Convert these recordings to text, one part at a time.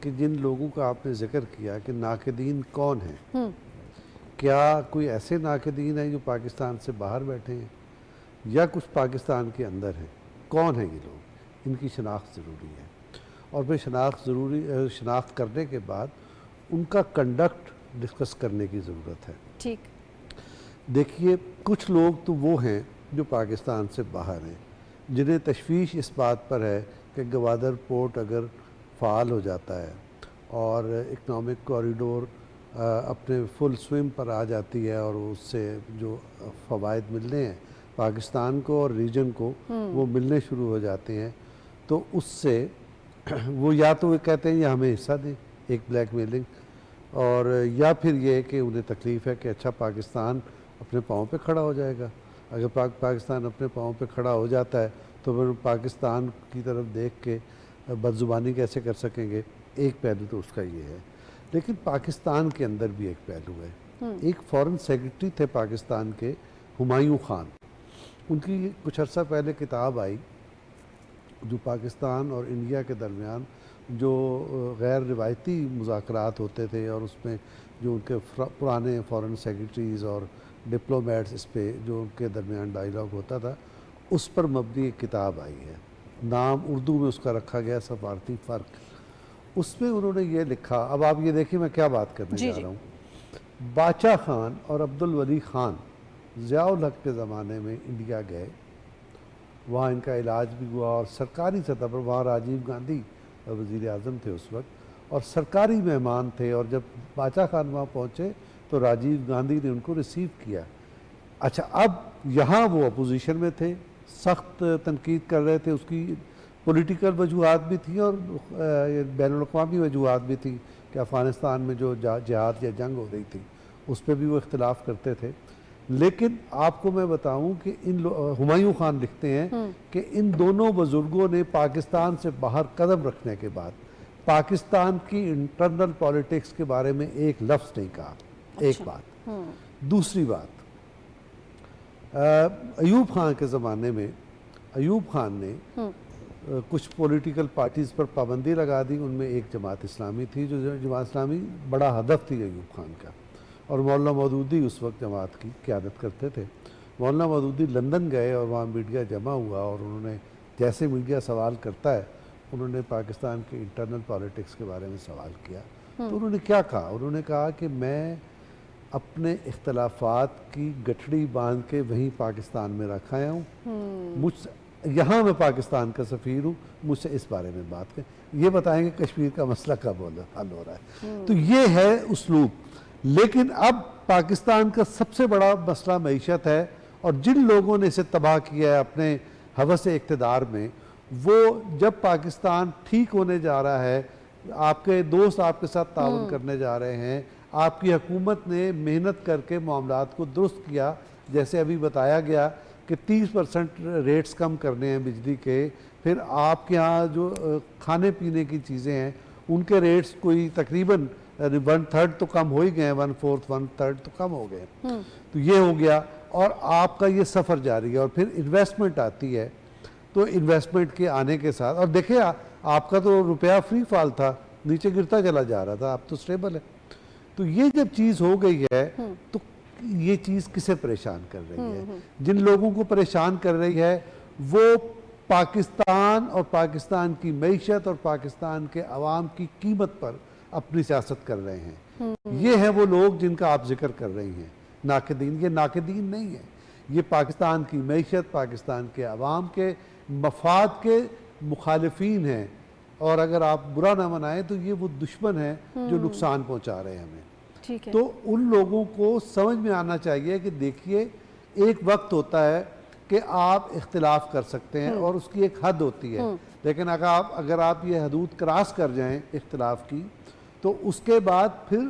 کہ جن لوگوں کا آپ نے ذکر کیا کہ ناقدین کون ہیں، کیا کوئی ایسے ناقدین ہیں جو پاکستان سے باہر بیٹھے ہیں یا کچھ پاکستان کے اندر ہیں؟ کون ہیں یہ لوگ؟ ان کی شناخت ضروری ہے، اور پھر شناخت کرنے کے بعد ان کا کنڈکٹ ڈسکس کرنے کی ضرورت ہے۔ ٹھیک، دیکھیے کچھ لوگ تو وہ ہیں جو پاکستان سے باہر ہیں، جنہیں تشویش اس بات پر ہے کہ گوادر پورٹ اگر فعال ہو جاتا ہے اور اکنامک کوریڈور اپنے فل سوئم پر آ جاتی ہے اور اس سے جو فوائد ملنے ہیں پاکستان کو اور ریجن کو وہ ملنے شروع ہو جاتے ہیں، تو اس سے وہ یا تو وہ کہتے ہیں یا ہمیں حصہ دیں، ایک بلیک میلنگ، اور یا پھر یہ کہ انہیں تکلیف ہے کہ اچھا پاکستان اپنے پاؤں پہ کھڑا ہو جائے گا۔ اگر پاکستان اپنے پاؤں پہ کھڑا ہو جاتا ہے تو پھر پاکستان کی طرف دیکھ کے بدزبانی کیسے کر سکیں گے؟ ایک پہلو تو اس کا یہ ہے، لیکن پاکستان کے اندر بھی ایک پہلو ہے۔ ایک فارن سیکرٹری تھے پاکستان کے، ہمایوں خان، ان کی کچھ عرصہ پہلے کتاب آئی جو پاکستان اور انڈیا کے درمیان جو غیر روایتی مذاکرات ہوتے تھے اور اس میں جو ان کے پرانے فارن سیکرٹریز اور ڈپلومیٹس اس پہ جو ان کے درمیان ڈائیلاگ ہوتا تھا، اس پر مبنی ایک کتاب آئی ہے، نام اردو میں اس کا رکھا گیا سفارتی فرق۔ اس میں انہوں نے یہ لکھا، اب آپ یہ دیکھیں میں کیا بات کرنے جا رہا ہوں۔ باچا خان اور عبدالولی خان ضیاء الحق کے زمانے میں انڈیا گئے، وہاں ان کا علاج بھی ہوا، اور سرکاری سطح پر وہاں راجیو گاندھی وزیر اعظم تھے اس وقت اور سرکاری مہمان تھے، اور جب باچا خان وہاں پہنچے تو راجیو گاندھی نے ان کو ریسیو کیا۔ اچھا، اب یہاں وہ اپوزیشن میں تھے، سخت تنقید کر رہے تھے، اس کی پولیٹیکل وجوہات بھی تھیں اور بین الاقوامی وجوہات بھی تھیں کہ افغانستان میں جو جہاد یا جنگ ہو رہی تھی اس پہ بھی وہ اختلاف کرتے تھے۔ لیکن آپ کو میں بتاؤں کہ ہمایوں خان لکھتے ہیں کہ ان دونوں بزرگوں نے پاکستان سے باہر قدم رکھنے کے بعد پاکستان کی انٹرنل پالیٹکس کے بارے میں ایک لفظ نہیں کہا۔ ایک بات۔ دوسری بات، ایوب خان کے زمانے میں ایوب خان نے کچھ پولیٹیکل پارٹیز پر پابندی لگا دی، ان میں ایک جماعت اسلامی تھی، جو جماعت اسلامی بڑا ہدف تھی ایوب خان کا، اور مولانا مودودی اس وقت جماعت کی قیادت کرتے تھے۔ مولانا مودودی لندن گئے اور وہاں میڈیا جمع ہوا، اور انہوں نے جیسے میڈیا سوال کرتا ہے انہوں نے پاکستان کے انٹرنل پالیٹکس کے بارے میں سوال کیا۔ تو انہوں نے کیا کہا؟ انہوں نے کہا کہ میں اپنے اختلافات کی گٹھڑی باندھ کے وہیں پاکستان میں رکھ آیا ہوں، یہاں میں پاکستان کا سفیر ہوں، مجھ سے اس بارے میں بات کریں، یہ بتائیں کہ کشمیر کا مسئلہ کب حل ہو رہا ہے۔ تو یہ ہے اسلوب۔ لیکن اب پاکستان کا سب سے بڑا مسئلہ معیشت ہے، اور جن لوگوں نے اسے تباہ کیا ہے اپنے ہوس اقتدار میں، وہ جب پاکستان ٹھیک ہونے جا رہا ہے، آپ کے دوست آپ کے ساتھ تعاون کرنے جا رہے ہیں، آپ کی حکومت نے محنت کر کے معاملات کو درست کیا، جیسے ابھی بتایا گیا کہ 30% ریٹس کم کرنے ہیں بجلی کے، پھر آپ کے ہاں جو کھانے پینے کی چیزیں ہیں ان کے ریٹس کوئی تقریباً 1/3 تو کم ہو ہی گئے ہیں، 1/4 1/3 تو کم ہو گئے، تو یہ ہو گیا، اور آپ کا یہ سفر جاری ہے، اور پھر انویسٹمنٹ آتی ہے، تو انویسٹمنٹ کے آنے کے ساتھ، اور دیکھیں آپ کا تو روپیہ فری فال تھا، نیچے گرتا چلا جا رہا تھا، اب تو سٹیبل ہے۔ تو یہ جب چیز ہو گئی ہے تو یہ چیز کسے پریشان کر رہی ہے؟ جن لوگوں کو پریشان کر رہی ہے وہ پاکستان اور پاکستان کی معیشت اور پاکستان کے عوام کی قیمت پر اپنی سیاست کر رہے ہیں۔ یہ ہیں وہ لوگ جن کا آپ ذکر کر رہی ہیں، ناقدین۔ یہ ناقدین نہیں ہیں، یہ پاکستان کی معیشت، پاکستان کے عوام کے مفاد کے مخالفین ہیں، اور اگر آپ برا نہ منائیں تو یہ وہ دشمن ہیں جو نقصان پہنچا رہے ہیں ہمیں۔ تو ان لوگوں کو سمجھ میں آنا چاہیے کہ دیکھیے ایک وقت ہوتا ہے کہ آپ اختلاف کر سکتے ہیں اور اس کی ایک حد ہوتی ہے، لیکن اگر آپ یہ حدود کراس کر جائیں اختلاف کی تو اس کے بعد پھر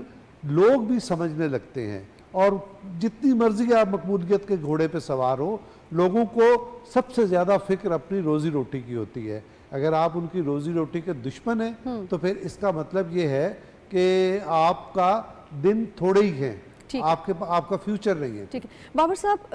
لوگ بھی سمجھنے لگتے ہیں، اور جتنی مرضی آپ مقبولیت کے گھوڑے پہ سوار ہو، لوگوں کو سب سے زیادہ فکر اپنی روزی روٹی کی ہوتی ہے۔ اگر آپ ان کی روزی روٹی کے دشمن ہیں تو پھر اس کا مطلب یہ ہے کہ آپ کا دن تھوڑے ہی ہیں، آپ کا فیوچر نہیں ہے۔ ٹھیک ہے بابر صاحب،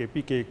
KPK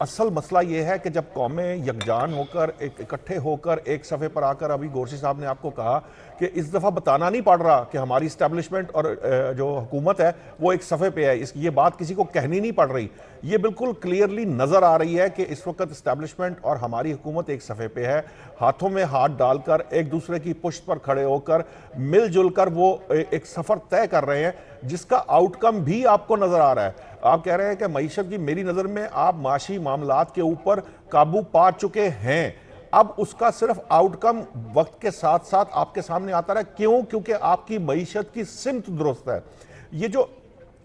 اصل مسئلہ یہ ہے کہ جب قومیں یکجان ہو کر اکٹھے ہو کر ایک صفحے پر آ کر، ابھی گورسی صاحب نے آپ کو کہا کہ اس دفعہ بتانا نہیں پڑ رہا کہ ہماری اسٹیبلشمنٹ اور جو حکومت ہے وہ ایک صفحے پہ ہے، یہ بات کسی کو کہنی نہیں پڑ رہی، یہ بالکل کلیئرلی نظر آ رہی ہے کہ اس وقت اسٹیبلشمنٹ اور ہماری حکومت ایک صفحے پہ ہے، ہاتھوں میں ہاتھ ڈال کر ایک دوسرے کی پشت پر کھڑے ہو کر مل جل کر وہ ایک سفر طے کر رہے ہیں، جس کا آؤٹ کم بھی آپ کو نظر آ رہا ہے۔ آپ کہہ رہے ہیں کہ معیشت کی، میری نظر میں آپ معاشی معاملات کے اوپر قابو پا چکے ہیں، اب اس کا صرف آؤٹ کم وقت کے ساتھ ساتھ آپ کے سامنے آتا رہا۔ کیوں؟ کیونکہ آپ کی معیشت کی سمت درست ہے۔ یہ جو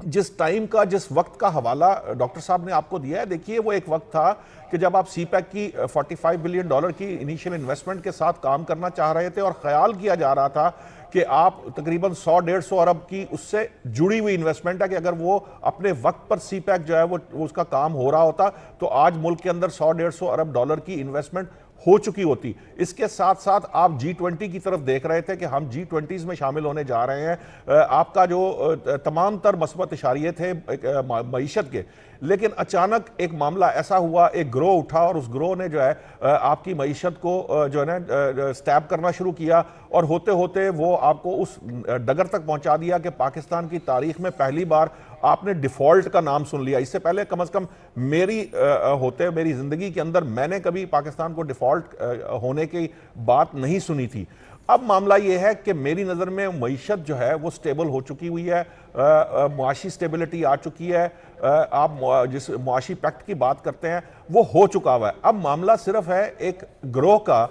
جس ٹائم کا، جس وقت کا حوالہ ڈاکٹر صاحب نے آپ کو دیا ہے، دیکھیے وہ ایک وقت تھا کہ جب آپ سی پیک کی $45 بلین کی انیشیل انویسٹمنٹ کے ساتھ کام کرنا چاہ رہے تھے اور خیال کیا جا رہا تھا کہ آپ تقریباً 100-150 ارب کی اس سے جڑی ہوئی انویسٹمنٹ ہے کہ اگر وہ اپنے وقت پر سی پیک جو ہے وہ اس کا کام ہو رہا ہوتا تو آج ملک کے اندر $100-150 ارب کی انویسٹمنٹ ہو چکی ہوتی۔ اس کے ساتھ ساتھ آپ G20 کی طرف دیکھ رہے تھے کہ ہم G20s میں شامل ہونے جا رہے ہیں، آپ کا جو تمام تر مثبت اشاریے تھے معیشت کے، لیکن اچانک ایک معاملہ ایسا ہوا، ایک گروہ اٹھا اور اس گروہ نے جو ہے آپ کی معیشت کو جو ہے نا سٹیپ کرنا شروع کیا، اور ہوتے ہوتے وہ آپ کو اس ڈگر تک پہنچا دیا کہ پاکستان کی تاریخ میں پہلی بار آپ نے ڈیفالٹ کا نام سن لیا۔ اس سے پہلے کم از کم میری زندگی کے اندر میں نے کبھی پاکستان کو ڈیفالٹ ہونے کی بات نہیں سنی تھی۔ اب معاملہ یہ ہے کہ میری نظر میں معیشت جو ہے وہ سٹیبل ہو چکی ہوئی ہے، معاشی سٹیبلٹی آ چکی ہے، آپ جس معاشی پیکٹ کی بات کرتے ہیں وہ ہو چکا ہوا ہے۔ اب معاملہ صرف ہے ایک گروہ کا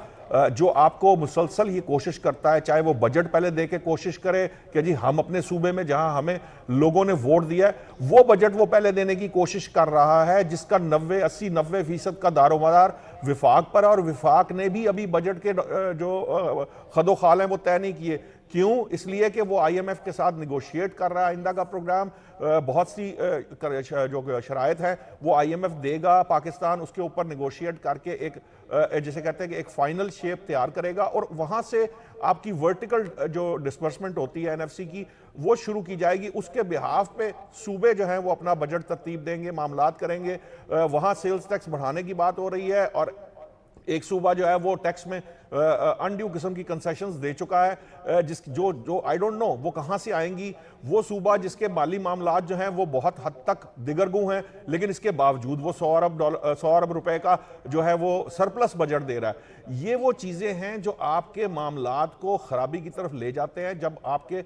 جو آپ کو مسلسل یہ کوشش کرتا ہے، چاہے وہ بجٹ پہلے دے کے کوشش کرے کہ جی ہم اپنے صوبے میں جہاں ہمیں لوگوں نے ووٹ دیا ہے وہ بجٹ وہ پہلے دینے کی کوشش کر رہا ہے، جس کا 90-80-90% کا دار و مدار وفاق پر ہے، اور وفاق نے بھی ابھی بجٹ کے جو خد و خال ہیں وہ طے نہیں کیے۔ کیوں؟ اس لیے کہ وہ IMF کے ساتھ نیگوشیٹ کر رہا ہے آئندہ کا پروگرام، بہت سی جو شرائط ہیں وہ IMF دے گا، پاکستان اس کے اوپر نیگوشیٹ کر کے ایک جسے کہتے ہیں کہ ایک فائنل شیپ تیار کرے گا، اور وہاں سے آپ کی ورٹیکل جو ڈسبرسمنٹ ہوتی ہے NFC کی وہ شروع کی جائے گی۔ اس کے بہاف پہ صوبے جو ہیں وہ اپنا بجٹ ترتیب دیں گے، معاملات کریں گے۔ وہاں سیلز ٹیکس بڑھانے کی بات ہو رہی ہے، اور ایک صوبہ جو ہے وہ ٹیکس میں انڈیو قسم کی کنسیشنز دے چکا ہے، جو آئی ڈونٹ نو وہ کہاں سے آئیں گی۔ وہ صوبہ جس کے مالی معاملات جو ہیں وہ بہت حد تک دگرگوں ہیں، لیکن اس کے باوجود وہ $100 ارب کا جو ہے وہ سرپلس بجٹ دے رہا ہے۔ یہ وہ چیزیں ہیں جو آپ کے معاملات کو خرابی کی طرف لے جاتے ہیں۔ جب آپ کے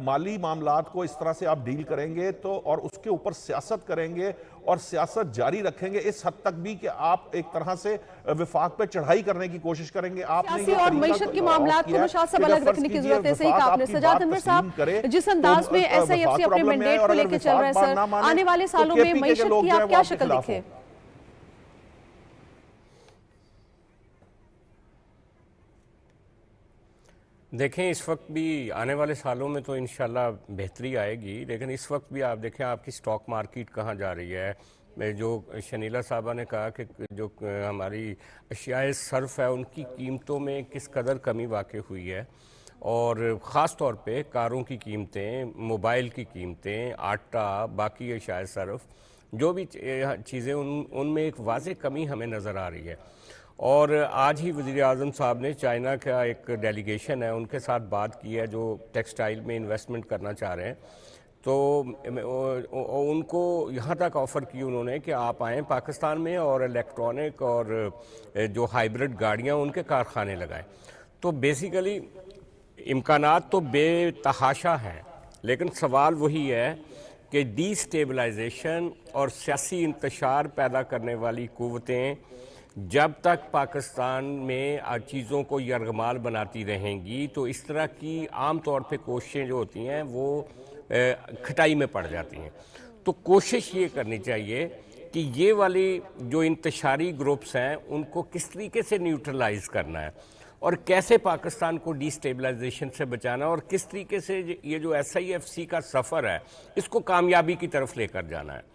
مالی معاملات کو اس طرح سے آپ ڈیل کریں گے تو، اور اس کے اوپر سیاست کریں گے اور سیاست جاری رکھیں گے اس حد تک بھی کہ آپ ایک طرح سے وفاق پہ چڑھائی کرنے کی کوشش کریں گے۔ آپ سیاسی اور معیشت کے معاملات کو نشاط صاحب الگ رکھنے کی ضرورت ہے۔ صحیح کہا آپ نے سجاد انور صاحب، جس انداز میں SIFC اپنے مینڈیٹ کو لے کے چل رہے ہیں سر، آنے والے سالوں میں معیشت کی آپ کیا شکل دکھے؟ دیکھیں اس وقت بھی آنے والے سالوں میں تو انشاءاللہ بہتری آئے گی، لیکن اس وقت بھی آپ دیکھیں آپ کی سٹاک مارکیٹ کہاں جا رہی ہے۔ جو شنیلہ صاحبہ نے کہا کہ جو ہماری اشیاء صرف ہے ان کی قیمتوں میں کس قدر کمی واقع ہوئی ہے، اور خاص طور پہ کاروں کی قیمتیں، موبائل کی قیمتیں، آٹا، باقی اشیاء صرف جو بھی چیزیں ان میں ایک واضح کمی ہمیں نظر آ رہی ہے۔ اور آج ہی وزیر اعظم صاحب نے چائنا کا ایک ڈیلیگیشن ہے ان کے ساتھ بات کی ہے جو ٹیکسٹائل میں انویسٹمنٹ کرنا چاہ رہے ہیں، تو ان کو یہاں تک آفر کی انہوں نے کہ آپ آئیں پاکستان میں اور الیکٹرانک اور جو ہائیبرڈ گاڑیاں ان کے کارخانے لگائیں۔ تو بیسیکلی امکانات تو بے تحاشا ہیں، لیکن سوال وہی ہے کہ ڈی سٹیبلائزیشن اور سیاسی انتشار پیدا کرنے والی قوتیں جب تک پاکستان میں چیزوں کو یرغمال بناتی رہیں گی تو اس طرح کی عام طور پہ کوششیں جو ہوتی ہیں وہ کھٹائی میں پڑ جاتی ہیں۔ تو کوشش یہ کرنی چاہیے کہ یہ والی جو انتشاری گروپس ہیں ان کو کس طریقے سے نیوٹرلائز کرنا ہے اور کیسے پاکستان کو ڈی سٹیبلائزیشن سے بچانا، اور کس طریقے سے یہ جو SIFC کا سفر ہے اس کو کامیابی کی طرف لے کر جانا ہے۔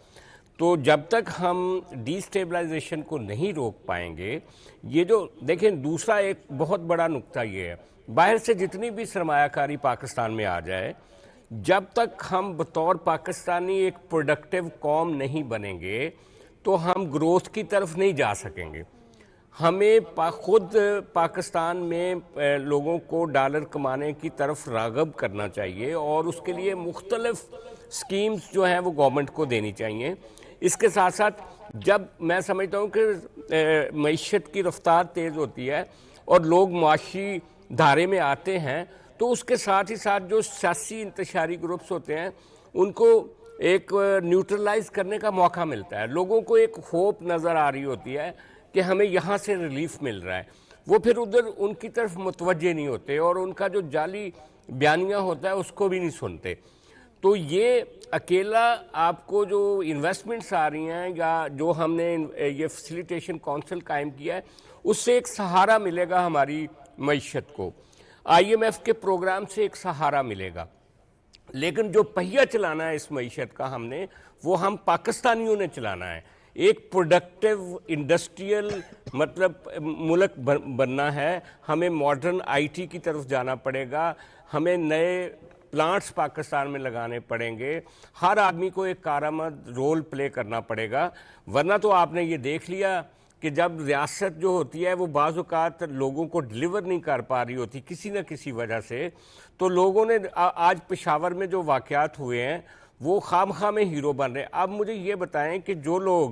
تو جب تک ہم ڈی سٹیبلائزیشن کو نہیں روک پائیں گے، یہ جو دیکھیں دوسرا ایک بہت بڑا نقطہ یہ ہے، باہر سے جتنی بھی سرمایہ کاری پاکستان میں آ جائے، جب تک ہم بطور پاکستانی ایک پروڈکٹیو قوم نہیں بنیں گے تو ہم گروتھ کی طرف نہیں جا سکیں گے. ہمیں خود پاکستان میں لوگوں کو ڈالر کمانے کی طرف راغب کرنا چاہیے اور اس کے لیے مختلف سکیمز جو ہیں وہ گورنمنٹ کو دینی چاہیے. اس کے ساتھ ساتھ جب میں سمجھتا ہوں کہ معیشت کی رفتار تیز ہوتی ہے اور لوگ معاشی دھارے میں آتے ہیں تو اس کے ساتھ ہی ساتھ جو سیاسی انتشاری گروپس ہوتے ہیں ان کو ایک نیوٹرلائز کرنے کا موقع ملتا ہے. لوگوں کو ایک ہوپ نظر آ رہی ہوتی ہے کہ ہمیں یہاں سے ریلیف مل رہا ہے. وہ پھر ادھر ان کی طرف متوجہ نہیں ہوتے اور ان کا جو جعلی بیانیہ ہوتا ہے اس کو بھی نہیں سنتے. تو یہ اکیلا آپ کو جو انویسٹمنٹس آ رہی ہیں یا جو ہم نے یہ فیسیلیٹیشن کونسل قائم کیا ہے اس سے ایک سہارا ملے گا ہماری معیشت کو. IMF کے پروگرام سے ایک سہارا ملے گا. لیکن جو پہیہ چلانا ہے اس معیشت کا وہ ہم پاکستانیوں نے چلانا ہے. ایک پروڈکٹیو انڈسٹریل ملک بننا ہے. ہمیں ماڈرن IT کی طرف جانا پڑے گا. ہمیں نئے پلانٹس پاکستان میں لگانے پڑیں گے. ہر آدمی کو ایک کارآمد رول پلے کرنا پڑے گا. ورنہ تو آپ نے یہ دیکھ لیا کہ جب ریاست جو ہوتی ہے وہ بعض اوقات لوگوں کو ڈلیور نہیں کر پا رہی ہوتی کسی نہ کسی وجہ سے, تو لوگوں نے آج پشاور میں جو واقعات ہوئے ہیں وہ خواہ میں ہیرو بن رہے ہیں. اب مجھے یہ بتائیں کہ جو لوگ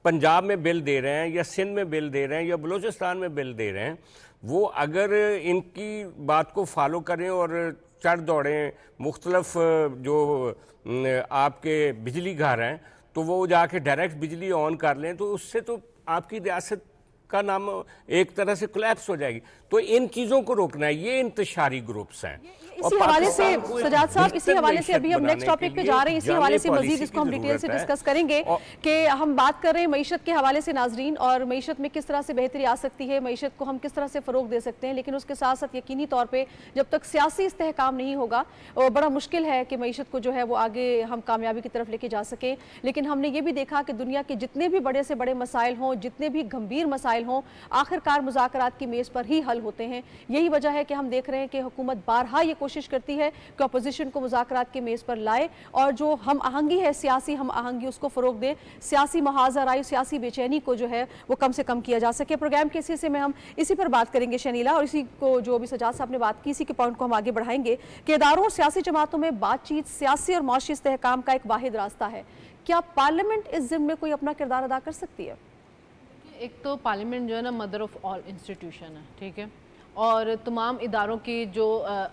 پنجاب میں بل دے رہے ہیں یا سندھ میں بل دے رہے ہیں یا بلوچستان میں بل دے رہے ہیں, وہ اگر ان کی بات کو فالو کریں اور چڑھ دوڑیں مختلف جو آپ کے بجلی گھر ہیں تو وہ جا کے ڈائریکٹ بجلی آن کر لیں, تو اس سے تو آپ کی ریاست کا نام ایک طرح سے کولیپس ہو جائے گی. تو ان چیزوں کو روکنا ہے. یہ انتشاری گروپس ہیں. اسی حوالے سے سجاد صاحب, اسی حوالے سے ابھی ہم نیکسٹ ٹاپک پہ جا رہے ہیں, اسی حوالے سے مزید اس کو ہم ڈیٹیل سے ڈسکس کریں گے کہ ہم بات کر رہے ہیں معیشت کے حوالے سے ناظرین, اور معیشت میں کس طرح سے بہتری آ سکتی ہے, معیشت کو ہم کس طرح سے فروغ دے سکتے ہیں. لیکن اس کے ساتھ ساتھ یقینی طور پہ جب تک سیاسی استحکام نہیں ہوگا بڑا مشکل ہے کہ معیشت کو جو ہے وہ آگے ہم کامیابی کی طرف لے کے جا سکیں. لیکن ہم نے یہ بھی دیکھا کہ دنیا کے جتنے بھی بڑے سے بڑے مسائل ہوں, جتنے بھی گمبھیر مسائل ہوں, آخرکار مذاکرات کی میز پر ہی حل ہوتے ہیں. یہی وجہ ہے کہ ہم دیکھ رہے ہیں کہ حکومت بارہا یہ کوشش کرتی ہے کہ اپوزیشن کو مذاکرات کے میز پر لائے اور جو ہم آہنگی ہے, سیاسی ہم آہنگی, اس کو فروغ دے, سیاسی محاذ رائے, سیاسی بے چینی کو جو ہے وہ کم سے کم کیا جا سکے. پروگرام کے حصے میں ہم اسی پر بات کریں گے شنیلا, اور اسی کو جو ابھی سجاد صاحب نے بات کی اسی کے پوائنٹ کو ہم آگے بڑھائیں گے کہ اداروں اور سیاسی جماعتوں میں بات چیت سیاسی اور معاشی استحکام کا ایک واحد راستہ ہے. کیا پارلیمنٹ اس ضمن میں کوئی اپنا کردار ادا کر سکتی ہے؟ ایک تو پارلیمنٹ جو ہے نا مدر آف آل انسٹیٹیوشن ہے, ٹھیک ہے, اور تمام اداروں کی جو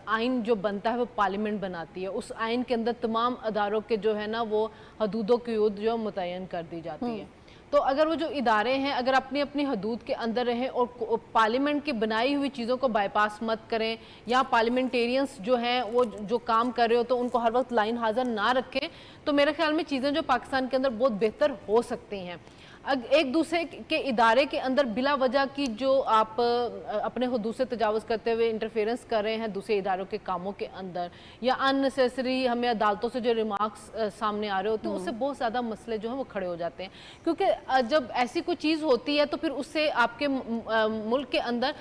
آئین جو بنتا ہے وہ پارلیمنٹ بناتی ہے. اس آئین کے اندر تمام اداروں کے جو ہے نا وہ حدود و قیود جو متعین کر دی جاتی ہے. تو اگر وہ جو ادارے ہیں اگر اپنی اپنی حدود کے اندر رہیں اور پارلیمنٹ کی بنائی ہوئی چیزوں کو بائی پاس مت کریں, یا پارلیمنٹیرینز جو ہیں وہ جو کام کر رہے ہو تو ان کو ہر وقت لائن حاضر نہ رکھیں, تو میرے خیال میں چیزیں جو پاکستان کے اندر بہت بہتر ہو سکتی ہیں. ایک دوسرے کے ادارے کے اندر بلا وجہ کی جو آپ اپنے حدود سے تجاوز کرتے ہوئے انٹرفیرنس کر رہے ہیں دوسرے اداروں کے کاموں کے اندر, یا اننیسیسری ہمیں عدالتوں سے جو ریمارکس سامنے آ رہے ہوتے ہیں اس سے بہت زیادہ مسئلے جو ہیں وہ کھڑے ہو جاتے ہیں. کیونکہ جب ایسی کوئی چیز ہوتی ہے تو پھر اس سے آپ کے ملک کے اندر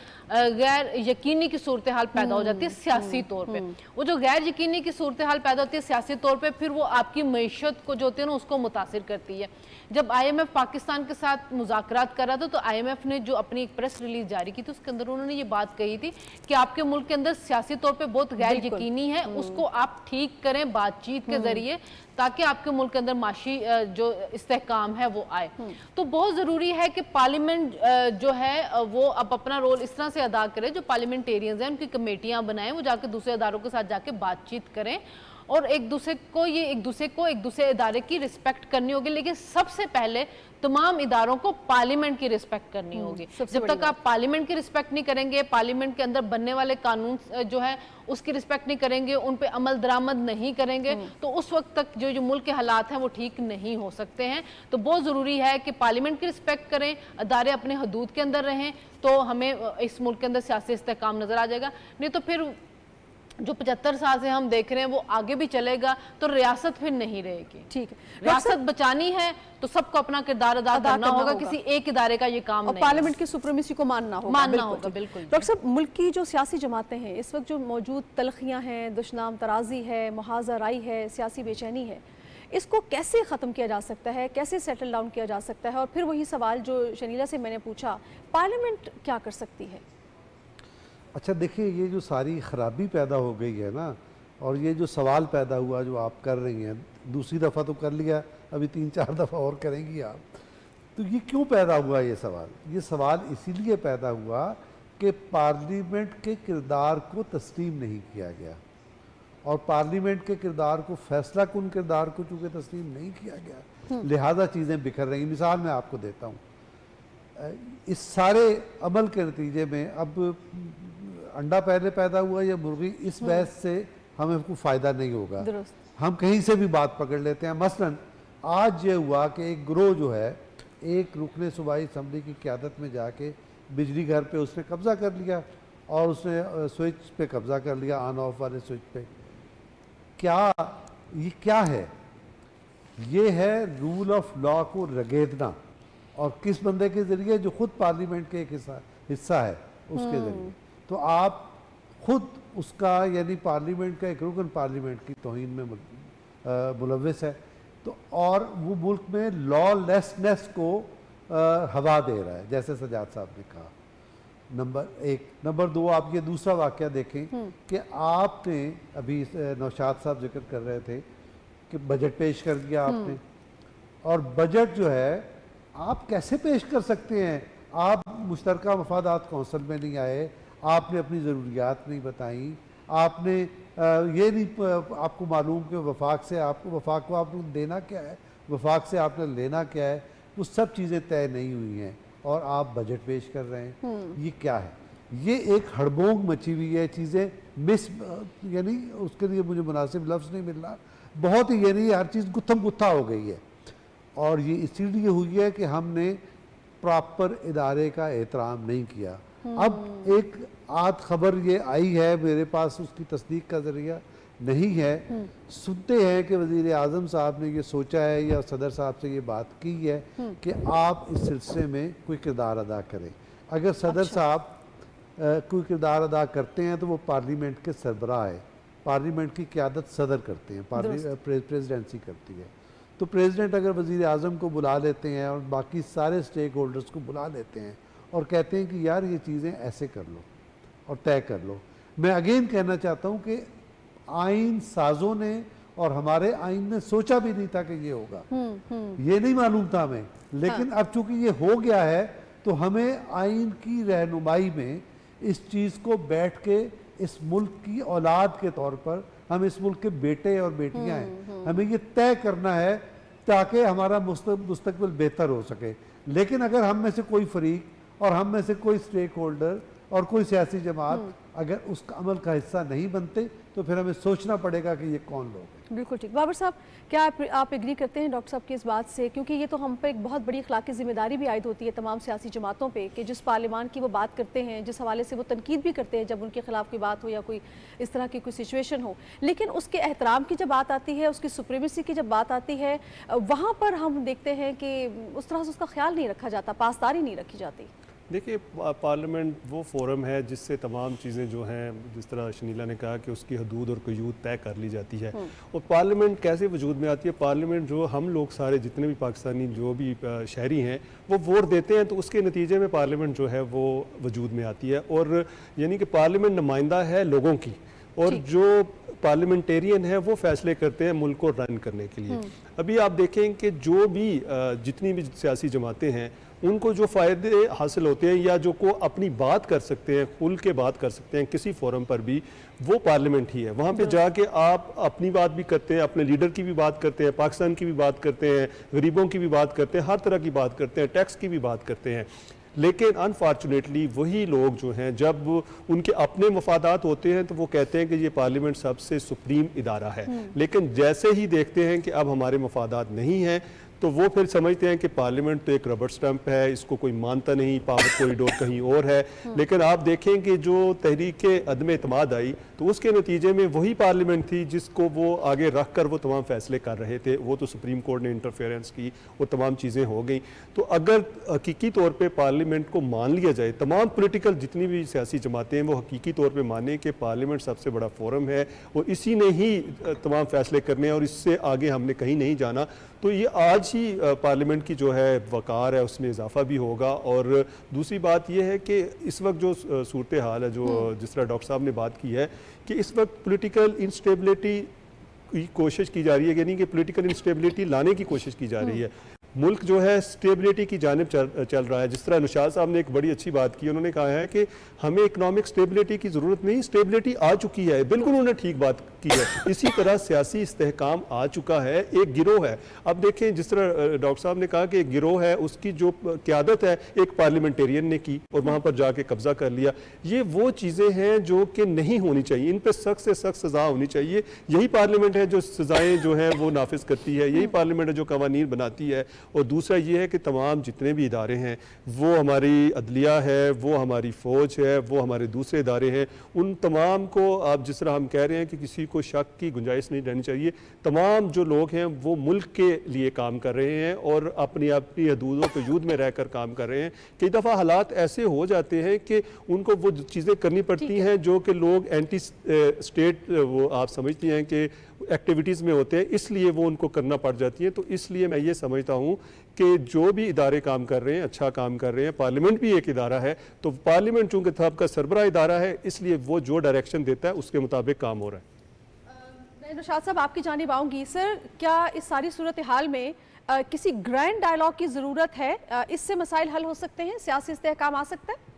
غیر یقینی کی صورتحال پیدا ہو جاتی ہے سیاسی طور پہ. وہ جو غیر یقینی کی صورتحال پیدا ہوتی ہے سیاسی طور پہ, پھر وہ آپ کی معیشت کو جو ہوتی ہے نا اس کو متاثر کرتی ہے. جب IMF پاکستان کے ساتھ مذاکرات کر رہا تھا تو IMF نے جو اپنی ایک پریس ریلیز جاری کی تھی اس کے اندر انہوں نے یہ بات کہی تھی کہ آپ کے ملک کے اندر سیاسی طور پہ بہت غیر یقینی ہے, اس کو آپ ٹھیک کریں بات چیت کے ذریعے تاکہ آپ کے ملک کے اندر معاشی جو استحکام ہے وہ آئے. تو بہت ضروری ہے کہ پارلیمنٹ جو ہے وہ اب اپنا رول اس طرح سے ادا کرے, جو پارلیمنٹیرینز ہیں ان کی کمیٹیاں بنائیں, وہ جا کے دوسرے اداروں کے ساتھ جا کے بات چیت کریں اور ایک دوسرے ادارے کی رسپیکٹ کرنی ہوگی. لیکن سب سے پہلے تمام اداروں کو پارلیمنٹ کی رسپیکٹ کرنی ہوگی. جب تک آپ پارلیمنٹ کی رسپیکٹ نہیں کریں گے, پارلیمنٹ کے اندر بننے والے قانون جو ہے اس کی رسپیکٹ نہیں کریں گے, ان پہ عمل درآمد نہیں کریں گے, تو اس وقت تک جو ملک کے حالات ہیں وہ ٹھیک نہیں ہو سکتے ہیں. تو بہت ضروری ہے کہ پارلیمنٹ کی رسپیکٹ کریں, ادارے اپنے حدود کے اندر رہیں, تو ہمیں اس ملک کے اندر سیاسی استحکام نظر آ جائے گا. نہیں تو پھر جو 75 سال سے ہم دیکھ رہے ہیں وہ آگے بھی چلے گا تو ریاست پھر نہیں رہے گی. ٹھیک ہے, ریاست بچانی ہے تو سب کو اپنا کردار ادا کرنا ہوگا, کسی ایک ادارے کا یہ کام نہیں, پارلیمنٹ کی سپریمیسی کو ماننا ہوگا. بالکل. ڈاکٹر صاحب, ملک کی جو سیاسی جماعتیں ہیں اس وقت جو موجود تلخیاں ہیں, دشنام ترازی ہے, محاذ رائی ہے, سیاسی بے چینی ہے, اس کو کیسے ختم کیا جا سکتا ہے, کیسے سیٹل ڈاؤن کیا جا سکتا ہے؟ اور پھر وہی سوال جو شنیلا سے میں نے پوچھا, پارلیمنٹ کیا کر سکتی ہے؟ اچھا دیکھیں, یہ جو ساری خرابی پیدا ہو گئی ہے نا, اور یہ جو سوال پیدا ہوا جو آپ کر رہی ہیں, دوسری دفعہ تو کر لیا, ابھی 3-4 دفعہ اور کریں گی آپ, تو یہ کیوں پیدا ہوا یہ سوال؟ یہ سوال اسی لیے پیدا ہوا کہ پارلیمنٹ کے کردار کو تسلیم نہیں کیا گیا, اور پارلیمنٹ کے کردار کو, فیصلہ کن کردار کو چونکہ تسلیم نہیں کیا گیا, لہذا چیزیں بکھر رہی ہیں. مثال میں آپ کو دیتا ہوں, اس سارے عمل کے نتیجے میں اب انڈا پہلے پیدا ہوا یا مرغی, اس بحث سے ہمیں کوئی فائدہ نہیں ہوگا. ہم کہیں سے بھی بات پکڑ لیتے ہیں. مثلا آج یہ ہوا کہ ایک گروہ جو ہے, ایک رکن صوبائی اسمبلی کی قیادت میں جا کے بجلی گھر پہ اس نے قبضہ کر لیا, اور اس نے سوئچ پہ قبضہ کر لیا, آن آف والے سوئچ پہ. یہ کیا ہے؟ یہ ہے رول آف لا کو رگیدنا, اور کس بندے کے ذریعے؟ جو خود پارلیمنٹ کے ایک حصہ ہے, اس کے ذریعے. تو آپ خود اس کا, یعنی پارلیمنٹ کا ایک رکن پارلیمنٹ کی توہین میں ملوث ہے, تو اور وہ ملک میں لا لیسنس کو ہوا دے رہا ہے, جیسے سجاد صاحب نے کہا. نمبر 1. نمبر 2, آپ یہ دوسرا واقعہ دیکھیں کہ آپ نے ابھی نوشاد صاحب ذکر کر رہے تھے کہ بجٹ پیش کر دیا آپ نے, اور بجٹ جو ہے آپ کیسے پیش کر سکتے ہیں؟ آپ مشترکہ مفادات کونسل میں نہیں آئے, آپ نے اپنی ضروریات نہیں بتائیں, آپ نے یہ نہیں, آپ کو معلوم کہ وفاق سے وفاق کو آپ نے دینا کیا ہے, وفاق سے آپ نے لینا کیا ہے, وہ سب چیزیں طے نہیں ہوئی ہیں, اور آپ بجٹ پیش کر رہے ہیں. یہ کیا ہے؟ یہ ایک ہڑبونگ مچی ہوئی ہے, چیزیں یعنی اس کے لیے مجھے مناسب لفظ نہیں مل رہا, بہت ہی, یعنی ہر چیز گتھم گتھا ہو گئی ہے. اور یہ اسی لیے ہوئی ہے کہ ہم نے پراپر ادارے کا احترام نہیں کیا. اب ایک آدھ خبر یہ آئی ہے میرے پاس, اس کی تصدیق کا ذریعہ نہیں ہے, سنتے ہیں کہ وزیر اعظم صاحب نے یہ سوچا ہے یا صدر صاحب سے یہ بات کی ہے کہ آپ اس سلسلے میں کوئی کردار ادا کریں. اگر صدر صاحب کوئی کردار ادا کرتے ہیں تو وہ پارلیمنٹ کے سربراہ ہے, پارلیمنٹ کی قیادت صدر کرتے ہیں, پریزیڈنسی کرتی ہے. تو پریزیڈنٹ اگر وزیر اعظم کو بلا لیتے ہیں اور باقی سارے سٹیک ہولڈرز کو بلا لیتے ہیں اور کہتے ہیں کہ یار یہ چیزیں ایسے کر لو اور طے کر لو. میں اگین کہنا چاہتا ہوں کہ آئین سازوں نے اور ہمارے آئین نے سوچا بھی نہیں تھا کہ یہ ہوگا, یہ نہیں معلوم تھا ہمیں, لیکن اب چونکہ یہ ہو گیا ہے تو ہمیں آئین کی رہنمائی میں اس چیز کو بیٹھ کے, اس ملک کی اولاد کے طور پر, ہم اس ملک کے بیٹے اور بیٹیاں ہیں, ہمیں یہ طے کرنا ہے تاکہ ہمارا مستقبل بہتر ہو سکے. لیکن اگر ہم میں سے کوئی فریق اور ہم میں سے کوئی سٹیک ہولڈر اور کوئی سیاسی جماعت اگر اس کا عمل کا حصہ نہیں بنتے تو پھر ہمیں سوچنا پڑے گا کہ یہ کون لوگ ہیں. بالکل ٹھیک. بابر صاحب, کیا آپ ایگری کرتے ہیں ڈاکٹر صاحب کی اس بات سے؟ کیونکہ یہ تو ہم پہ ایک بہت بڑی اخلاقی ذمہ داری بھی عائد ہوتی ہے تمام سیاسی جماعتوں پہ کہ جس پارلیمان کی وہ بات کرتے ہیں, جس حوالے سے وہ تنقید بھی کرتے ہیں جب ان کے خلاف کوئی بات ہو یا کوئی اس طرح کی کوئی سچویشن ہو, لیکن اس کے احترام کی جب بات آتی ہے, اس کی سپریمیسی کی جب بات آتی ہے, وہاں پر ہم دیکھتے ہیں کہ اس طرح سے اس کا خیال نہیں رکھا جاتا, پاسداری نہیں رکھی جاتی. دیکھیے, پارلیمنٹ وہ فورم ہے جس سے تمام چیزیں جو ہیں, جس طرح شنیلا نے کہا کہ اس کی حدود اور قیود طے کر لی جاتی ہے. اور پارلیمنٹ کیسے وجود میں آتی ہے؟ پارلیمنٹ جو ہم لوگ سارے جتنے بھی پاکستانی جو بھی شہری ہیں وہ ووٹ دیتے ہیں, تو اس کے نتیجے میں پارلیمنٹ جو ہے وہ وجود میں آتی ہے. اور یعنی کہ پارلیمنٹ نمائندہ ہے لوگوں کی, اور جو پارلیمنٹیرین ہے وہ فیصلے کرتے ہیں ملک کو رن کرنے کے لیے. ابھی آپ دیکھیں کہ جو بھی جتنی بھی سیاسی جماعتیں ہیں ان کو جو فائدے حاصل ہوتے ہیں یا جو کو اپنی بات کر سکتے ہیں, کھل کے بات کر سکتے ہیں کسی فورم پر بھی, وہ پارلیمنٹ ہی ہے. وہاں پہ جا کے آپ اپنی بات بھی کرتے ہیں, اپنے لیڈر کی بھی بات کرتے ہیں, پاکستان کی بھی بات کرتے ہیں, غریبوں کی بھی بات کرتے ہیں, ہر طرح کی بات کرتے ہیں, ٹیکس کی بھی بات کرتے ہیں. لیکن انفارچونیٹلی وہی لوگ جو ہیں جب ان کے اپنے مفادات ہوتے ہیں تو وہ کہتے ہیں کہ یہ پارلیمنٹ سب سے سپریم ادارہ ہے. لیکن جیسے ہی دیکھتے ہیں کہ اب ہمارے مفادات نہیں ہیں تو وہ پھر سمجھتے ہیں کہ پارلیمنٹ تو ایک ربڑ سٹمپ ہے, اس کو کوئی مانتا نہیں, پاور کوریڈور کہیں اور ہے. لیکن آپ دیکھیں کہ جو تحریک عدم اعتماد آئی تو اس کے نتیجے میں وہی پارلیمنٹ تھی جس کو وہ آگے رکھ کر وہ تمام فیصلے کر رہے تھے. وہ تو سپریم کورٹ نے انٹرفیئرنس کی, وہ تمام چیزیں ہو گئیں. تو اگر حقیقی طور پہ پارلیمنٹ کو مان لیا جائے, تمام پولیٹیکل جتنی بھی سیاسی جماعتیں ہیں وہ حقیقی طور پہ مانیں کہ پارلیمنٹ سب سے بڑا فورم ہے اور اسی نے ہی تمام فیصلے کرنے ہیں اور اس سے آگے ہم نے کہیں نہیں جانا, تو یہ آج ہی پارلیمنٹ کی جو ہے وقار ہے اس میں اضافہ بھی ہوگا. اور دوسری بات یہ ہے کہ اس وقت جو صورتحال ہے, جو جس طرح ڈاکٹر صاحب نے بات کی ہے کہ اس وقت پولیٹیکل انسٹیبلٹی کی کوشش کی جا رہی ہے, یعنی کہ پولیٹیکل انسٹیبلٹی لانے کی کوشش کی جا رہی ہے. ملک جو ہے اسٹیبلٹی کی جانب چل رہا ہے. جس طرح نشاط صاحب نے ایک بڑی اچھی بات کی, انہوں نے کہا ہے کہ ہمیں اکنامک اسٹیبلٹی کی ضرورت نہیں, اسٹیبلٹی آ چکی ہے. بالکل انہوں نے ٹھیک بات کی ہے. اسی طرح سیاسی استحکام آ چکا ہے, ایک گروہ ہے. اب دیکھیں جس طرح ڈاکٹر صاحب نے کہا کہ ایک گروہ ہے, اس کی جو قیادت ہے ایک پارلیمنٹیرین نے کی اور وہاں پر جا کے قبضہ کر لیا. یہ وہ چیزیں ہیں جو کہ نہیں ہونی چاہیے, ان پہ سخت سے سخت سزا ہونی چاہیے. یہی پارلیمنٹ ہے جو سزائیں جو ہیں وہ نافذ کرتی ہے, یہی پارلیمنٹ ہے جو قوانین بناتی ہے. اور دوسرا یہ ہے کہ تمام جتنے بھی ادارے ہیں, وہ ہماری عدلیہ ہے, وہ ہماری فوج ہے, وہ ہمارے دوسرے ادارے ہیں, ان تمام کو آپ جس طرح ہم کہہ رہے ہیں کہ کسی کو شک کی گنجائش نہیں رہنی چاہیے. تمام جو لوگ ہیں وہ ملک کے لیے کام کر رہے ہیں اور اپنی حدود و حدود میں رہ کر کام کر رہے ہیں. کئی دفعہ حالات ایسے ہو جاتے ہیں کہ ان کو وہ چیزیں کرنی پڑتی ہیں جو کہ لوگ اینٹی اسٹیٹ وہ آپ سمجھتی ہیں کہ ایکٹیویٹیز میں ہوتے ہیں, اس لیے وہ ان کو کرنا پڑ جاتی ہیں. تو اس لیے میں یہ سمجھتا ہوں کہ جو بھی ادارے کام کر رہے ہیں اچھا کام کر رہے ہیں. پارلیمنٹ بھی ایک ادارہ ہے, تو پارلیمنٹ چونکہ سب کا سربراہ ادارہ ہے, اس لیے وہ جو ڈائریکشن دیتا ہے اس کے مطابق کام ہو رہا ہے. میں نشاط صاحب آپ کی جانب آؤں گی. سر, کیا اس ساری صورتحال میں کسی گرینڈ ڈائلاگ کی ضرورت ہے؟ اس سے مسائل حل ہو سکتے ہیں, سیاسی استحکام آ سکتا ہے؟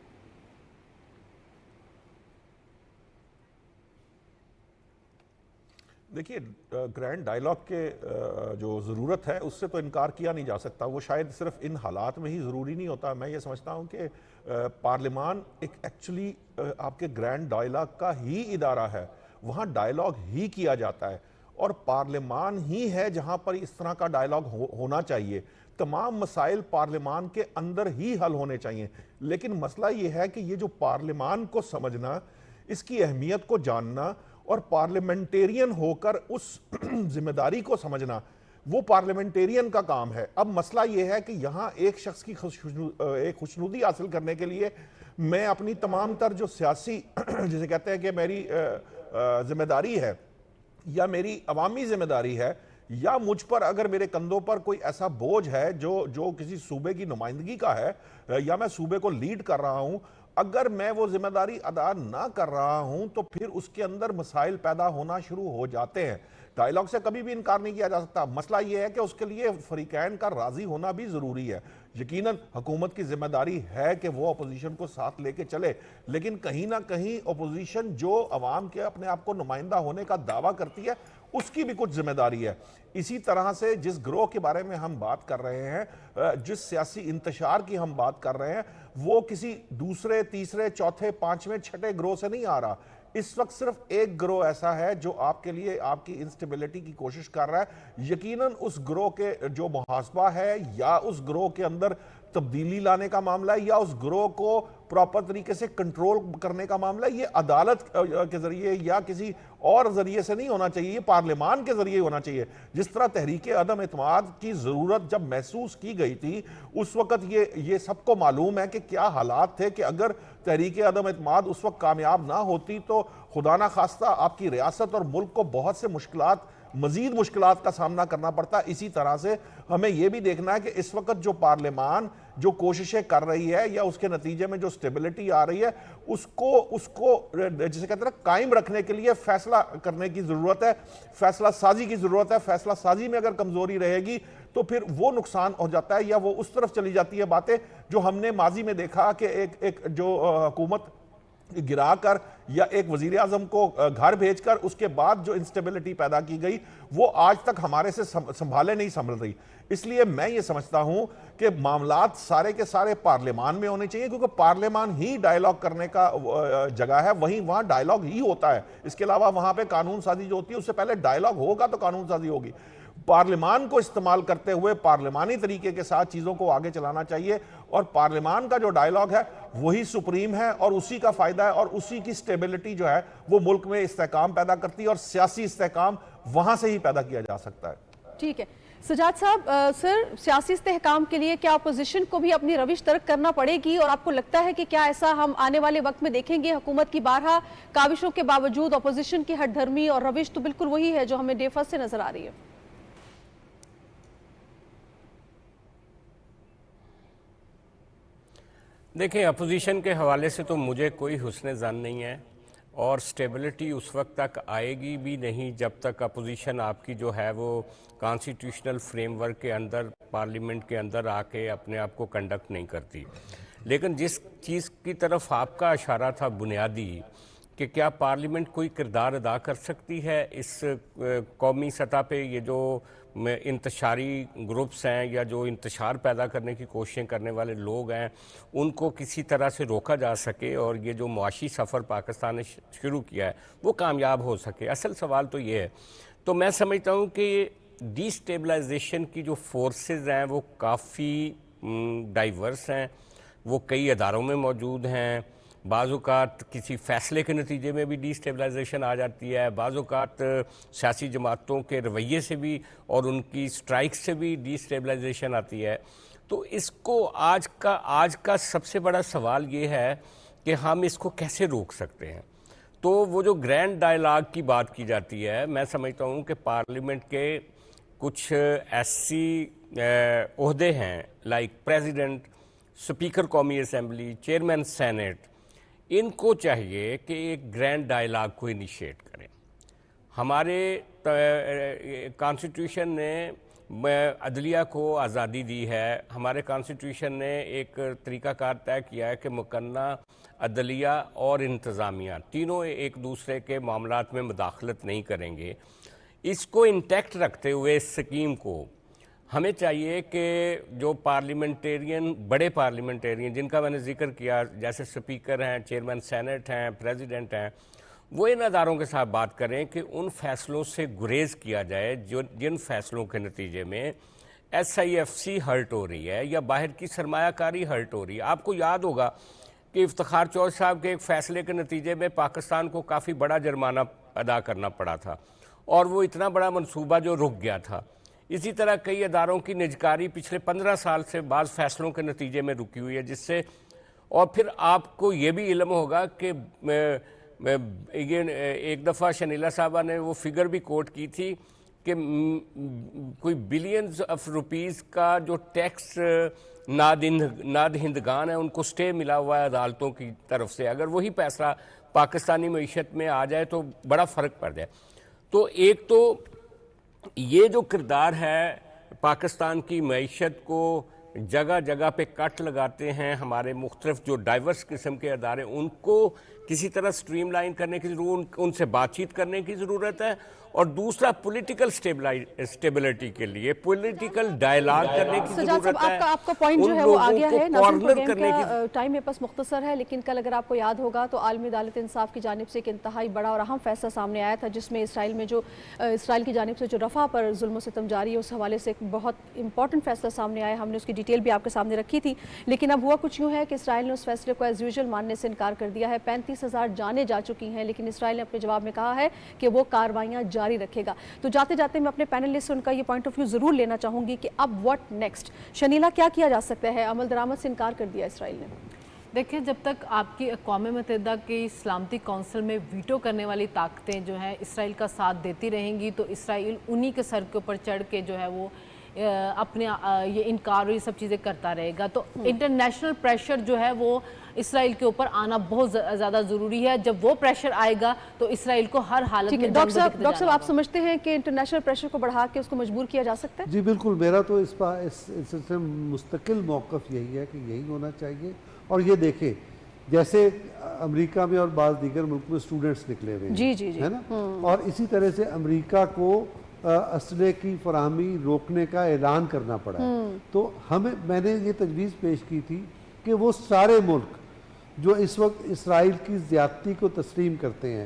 دیکھیے, گرینڈ ڈائلاگ کے جو ضرورت ہے اس سے تو انکار کیا نہیں جا سکتا. وہ شاید صرف ان حالات میں ہی ضروری نہیں ہوتا. میں یہ سمجھتا ہوں کہ پارلیمان ایک ایکچولی آپ کے گرینڈ ڈائلاگ کا ہی ادارہ ہے. وہاں ڈائلاگ ہی کیا جاتا ہے اور پارلیمان ہی ہے جہاں پر اس طرح کا ڈائلاگ ہونا چاہیے. تمام مسائل پارلیمان کے اندر ہی حل ہونے چاہیے. لیکن مسئلہ یہ ہے کہ یہ جو پارلیمان کو سمجھنا, اس کی اہمیت کو جاننا اور پارلیمنٹیرین ہو کر اس ذمہ داری کو سمجھنا, وہ پارلیمنٹیرین کا کام ہے. اب مسئلہ یہ ہے کہ یہاں ایک شخص کی ایک خوشنودی حاصل کرنے کے لیے میں اپنی تمام تر جو سیاسی جسے کہتے ہیں کہ میری ذمہ داری ہے یا میری عوامی ذمہ داری ہے, یا مجھ پر اگر میرے کندھوں پر کوئی ایسا بوجھ ہے جو کسی صوبے کی نمائندگی کا ہے, یا میں صوبے کو لیڈ کر رہا ہوں, اگر میں وہ ذمہ داری ادا نہ کر رہا ہوں تو پھر اس کے اندر مسائل پیدا ہونا شروع ہو جاتے ہیں. ڈائلاگ سے کبھی بھی انکار نہیں کیا جا سکتا. مسئلہ یہ ہے کہ اس کے لیے فریقین کا راضی ہونا بھی ضروری ہے. یقیناً حکومت کی ذمہ داری ہے کہ وہ اپوزیشن کو ساتھ لے کے چلے, لیکن کہیں نہ کہیں اپوزیشن جو عوام کے اپنے آپ کو نمائندہ ہونے کا دعویٰ کرتی ہے, اس کی بھی کچھ ذمہ داری ہے. اسی طرح سے جس گروہ کے بارے میں ہم بات کر رہے ہیں, جس سیاسی انتشار کی ہم بات کر رہے ہیں, وہ کسی دوسرے, تیسرے, چوتھے, پانچویں, چھٹے گروہ سے نہیں آ رہا. اس وقت صرف ایک گروہ ایسا ہے جو آپ کے لیے آپ کی انسٹیبلٹی کی کوشش کر رہا ہے. یقیناً اس گروہ کے جو محاسبہ ہے, یا اس گروہ کے اندر تبدیلی لانے کا معاملہ ہے, یا اس گروہ کو پراپر طریقے سے کنٹرول کرنے کا معاملہ ہے, یہ عدالت کے ذریعے یا کسی اور ذریعے سے نہیں ہونا چاہیے, یہ پارلیمان کے ذریعے ہونا چاہیے. جس طرح تحریک عدم اعتماد کی ضرورت جب محسوس کی گئی تھی, اس وقت یہ سب کو معلوم ہے کہ کیا حالات تھے کہ اگر تحریک عدم اعتماد اس وقت کامیاب نہ ہوتی تو خدا نہ خواستہ آپ کی ریاست اور ملک کو بہت سے مزید مشکلات کا سامنا کرنا پڑتا. اسی طرح سے ہمیں یہ بھی دیکھنا ہے کہ اس وقت جو پارلیمان جو کوششیں کر رہی ہے, یا اس کے نتیجے میں جو سٹیبلٹی آ رہی ہے, اس کو جسے کہتے ہیں قائم رکھنے کے لیے فیصلہ کرنے کی ضرورت ہے, فیصلہ سازی کی ضرورت ہے. فیصلہ سازی میں اگر کمزوری رہے گی تو پھر وہ نقصان ہو جاتا ہے, یا وہ اس طرف چلی جاتی ہے باتیں جو ہم نے ماضی میں دیکھا کہ ایک جو حکومت گرا کر یا ایک وزیر اعظم کو گھر بھیج کر اس کے بعد جو انسٹیبلٹی پیدا کی گئی, وہ آج تک ہمارے سے سنبھالے نہیں سنبھل رہی. اس لیے میں یہ سمجھتا ہوں کہ معاملات سارے کے سارے پارلیمان میں ہونے چاہیے, کیونکہ پارلیمان ہی ڈائلاگ کرنے کا جگہ ہے, وہاں ڈائلاگ ہی ہوتا ہے. اس کے علاوہ وہاں پہ قانون سازی جو ہوتی ہے, اس سے پہلے ڈائلاگ ہوگا تو قانون سازی ہوگی. پارلیمان کو استعمال کرتے ہوئے پارلیمانی طریقے کے ساتھ چیزوں کو آگے چلانا چاہیے، اور پارلیمان کا جو ڈائیلاگ ہے وہی سپریم ہے، اور اسی کا فائدہ ہے، اور اسی کی سٹیبلٹی جو ہے وہ ملک میں استحکام پیدا کرتی ہے، اور سیاسی استحکام وہاں سے ہی پیدا کیا جا سکتا ہے۔ ٹھیک ہے سجاد صاحب، سر سیاسی استحکام کے لیے کیا اپوزیشن کو بھی اپنی روش ترک کرنا پڑے گی، اور آپ کو لگتا ہے کہ کیا ایسا ہم آنے والے وقت میں دیکھیں گے؟ حکومت کی بارہا کاوشوں کے باوجود اپوزیشن کی ہٹ دھرمی اور روش تو بالکل وہی ہے جو ہمیں ڈے فرسٹ سے نظر آ رہی ہے۔ دیکھیں اپوزیشن کے حوالے سے تو مجھے کوئی حسن ظن نہیں ہے، اور سٹیبلٹی اس وقت تک آئے گی بھی نہیں جب تک اپوزیشن آپ کی جو ہے وہ کانسٹیٹیوشنل فریم ورک کے اندر، پارلیمنٹ کے اندر آ کے اپنے آپ کو کنڈکٹ نہیں کرتی۔ لیکن جس چیز کی طرف آپ کا اشارہ تھا بنیادی، کہ کیا پارلیمنٹ کوئی کردار ادا کر سکتی ہے اس قومی سطح پہ، یہ جو انتشاری گروپس ہیں یا جو انتشار پیدا کرنے کی کوششیں کرنے والے لوگ ہیں ان کو کسی طرح سے روکا جا سکے، اور یہ جو معاشی سفر پاکستان نے شروع کیا ہے وہ کامیاب ہو سکے؟ اصل سوال تو یہ ہے۔ تو میں سمجھتا ہوں کہ ڈی سٹیبلائزیشن کی جو فورسز ہیں وہ کافی ڈائیورس ہیں، وہ کئی اداروں میں موجود ہیں، بعض اوقات کسی فیصلے کے نتیجے میں بھی ڈی سٹیبلائزیشن آ جاتی ہے، بعض اوقات سیاسی جماعتوں کے رویے سے بھی اور ان کی سٹرائک سے بھی ڈی سٹیبلائزیشن آتی ہے۔ تو اس کو آج کا سب سے بڑا سوال یہ ہے کہ ہم اس کو کیسے روک سکتے ہیں۔ تو وہ جو گرینڈ ڈائیلاگ کی بات کی جاتی ہے، میں سمجھتا ہوں کہ پارلیمنٹ کے کچھ ایسی عہدے ہیں لائک پریزیڈنٹ، سپیکر قومی اسمبلی، چیئرمین سینٹ، ان کو چاہیے کہ ایک گرینڈ ڈائیلاگ کو انیشیٹ کریں۔ ہمارے کانسٹیٹیوشن نے عدلیہ کو آزادی دی ہے، ہمارے کانسٹیٹیوشن نے ایک طریقہ کار طے کیا ہے کہ مقننہ عدلیہ اور انتظامیہ تینوں ایک دوسرے کے معاملات میں مداخلت نہیں کریں گے۔ اس کو انٹیکٹ رکھتے ہوئے اس سکیم کو ہمیں چاہیے کہ جو بڑے پارلیمنٹیرین جن کا میں نے ذکر کیا، جیسے سپیکر ہیں، چیئرمین سینٹ ہیں، پریزیڈنٹ ہیں، وہ ان اداروں کے ساتھ بات کریں کہ ان فیصلوں سے گریز کیا جائے جن فیصلوں کے نتیجے میں S I F C hurt ہو رہی ہے یا باہر کی سرمایہ کاری ہرٹ ہو رہی ہے۔ آپ کو یاد ہوگا کہ افتخار چودھری صاحب کے ایک فیصلے کے نتیجے میں پاکستان کو کافی بڑا جرمانہ ادا کرنا پڑا تھا، اور وہ اتنا بڑا منصوبہ جو رک گیا تھا۔ اسی طرح کئی اداروں کی نجکاری پچھلے 15 سال سے بعض فیصلوں کے نتیجے میں رکی ہوئی ہے، جس سے اور پھر آپ کو یہ بھی علم ہوگا کہ یہ ایک دفعہ شنیلا صاحبہ نے وہ فگر بھی کوٹ کی تھی کہ کوئی بلینز آف روپیز کا جو ٹیکس نادہندگان ہیں ان کو سٹے ملا ہوا ہے عدالتوں کی طرف سے، اگر وہی پیسہ پاکستانی معیشت میں آ جائے تو بڑا فرق پڑ جائے۔ تو ایک تو یہ جو کردار ہے پاکستان کی معیشت کو جگہ جگہ پہ کٹ لگاتے ہیں ہمارے مختلف جو ڈائیورس قسم کے ادارے، ان کو کسی طرح سٹریم لائن کرنے کی ضرورت، ان سے بات چیت کرنے کی ضرورت ہے، اور دوسرا پولیٹیکل سٹیبلٹی کے لیے پولیٹیکل ڈائیلاگ کرنے کی ضرورت ہے۔ آپ کا پوائنٹ جو ہے وہ آ گیا ہے، ناظرین پروگرام کا ٹائم میرے پاس مختصر ہے، لیکن کل اگر آپ کو یاد ہوگا تو عالمی عدالت انصاف کی جانب سے ایک انتہائی بڑا اور اہم فیصلہ سامنے آیا تھا، جس میں اسرائیل کی جانب سے جو رفح پر ظلم و ستم جاری ہے اس حوالے سے ایک بہت امپورٹنٹ فیصلہ سامنے آیا۔ ہم نے اس کی ڈیٹیل بھی آپ کے سامنے رکھی تھی، لیکن اب ہوا کچھ یوں ہے کہ اسرائیل نے اس فیصلے کو ایز یوزول ماننے سے انکار کر دیا ہے۔ 35,000 جانیں جا چکی ہیں، لیکن اسرائیل نے اپنے جواب میں کہا ہے کہ وہ کارروائیاں جاری رکھے گا۔ تو جاتے جاتے میں اپنے پینلسٹ سے ان کا یہ پوائنٹ آف ویو ضرور لینا چاہوں گی کہ اب واٹ نیکسٹ؟ شنیلا، کیا کیا جا سکتا ہے؟ عمل درآمد سے انکار کر دیا اسرائیل نے۔ دیکھیں، جب تک آپ کی اقوام متحدہ کی سلامتی کونسل میں ویٹو کرنے والی طاقتیں جو ہیں اسرائیل کا ساتھ دیتی رہیں گی تو اسرائیل انہی کے سر کے اوپر چڑھ کے جو ہے وہ اپنے یہ انکار اور یہ سب چیزیں کرتا رہے گا۔ تو انٹرنیشنل پریشر جو ہے وہ اسرائیل کے اوپر آنا بہت زیادہ ضروری ہے۔ جب وہ پریشر آئے گا تو اسرائیل کو ہر حالت میں ڈاکٹر صاحب آپ سمجھتے ہیں کہ انٹرنیشنل پریشر کو بڑھا کے اس کو مجبور کیا جا سکتا ہے؟ جی بالکل، میرا تو اس سلسلے میں مستقل موقف یہی ہے کہ یہی ہونا چاہیے۔ اور یہ دیکھیں جیسے امریکہ میں اور بعض دیگر ملک میں اسٹوڈنٹس نکلے ہوئے ہیں، ہے نا، اور اسی طرح سے امریکہ کو اسلحے کی فراہمی روکنے کا اعلان کرنا پڑا ہے۔ تو میں نے یہ تجویز پیش کی تھی کہ وہ سارے ملک جو اس وقت اسرائیل کی زیادتی کو تسلیم کرتے ہیں،